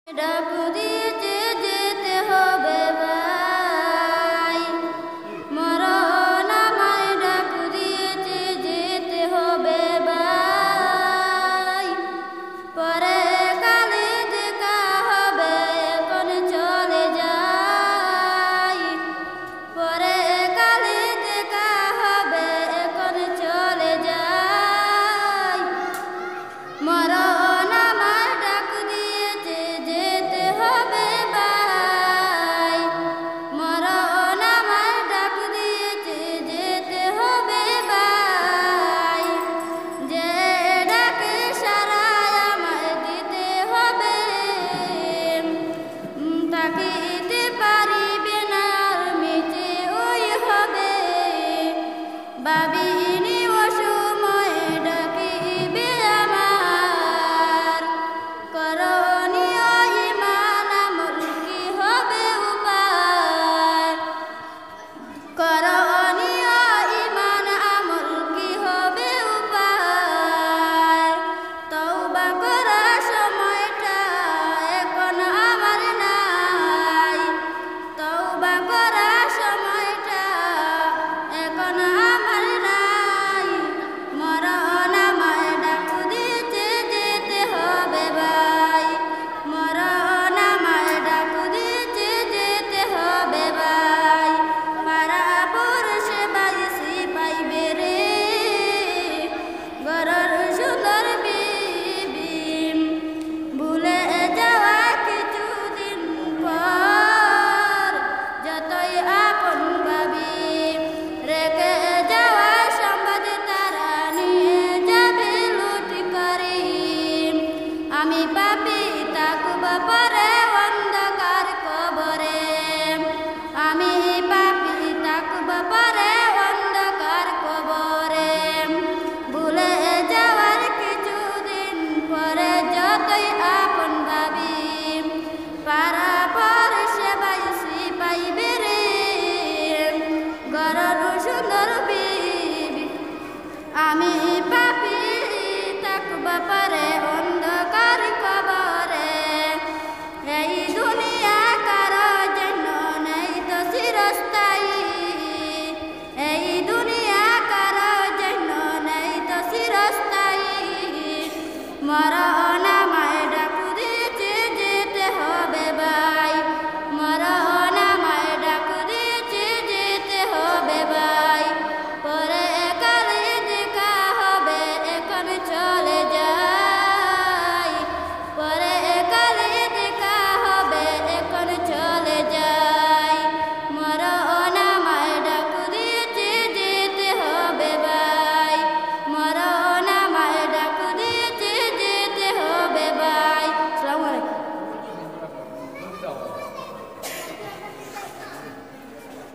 ডাকু দিয়েছে যেতে হবে ভাই, মরণ আমায় ডাকু দিয়েছে যেতে হবে ভাই, পরে কালে দেখা হবে এখন চলে যাই, পরে কালে দেখা হবে এখন চলে যাই, মরণ আমায় ডাকু দিয়েছে যেতে হবে ভাই, মরণ আমায় ডাকু দিয়েছে যেতে হবে ভাই, যে ডাকে সারায় আমায় দিতে হবে, তাকিতে পারিবে না আর মিটে ওই হবে, ভাবিনি ও সময়ে ডাকিবে আমার, করণীয় ঈমান আমল কি হবে উপায়, করণীয় ঈমান আমল কি হবে উপায়, তওবা করার সময়টা এখন আমার নাই, তওবা করার সময়টা এখন আমার নাই, মরণ আমায় ডাকু দিয়েছে যেতে হবে ভাই, মরণ আমায় ডাকু দিয়েছে যেতে হবে ভাই, পাড়া পড়শে বাইসি পাইবে রে ঘরের সুন্দর বিবি, ভুলে যাওয়া কিছুদিন পর যতই আপন ভাবি, রেখে যাওয়া সম্পদ তারা নিয়ে যাবে লুট করি, আমি পাপী থাকব পরে অন্ধকার কবরে, আমি পাপী থাকব পরে অন্ধকার কবরে, ভুলে যাওয়ার কিছুদিন পরে যতই আপন ভাবি, পাড়া পড়শে বাইসি পাইবে রে ঘরের সুন্দর বিবি, আমি পাপী থাকব পরে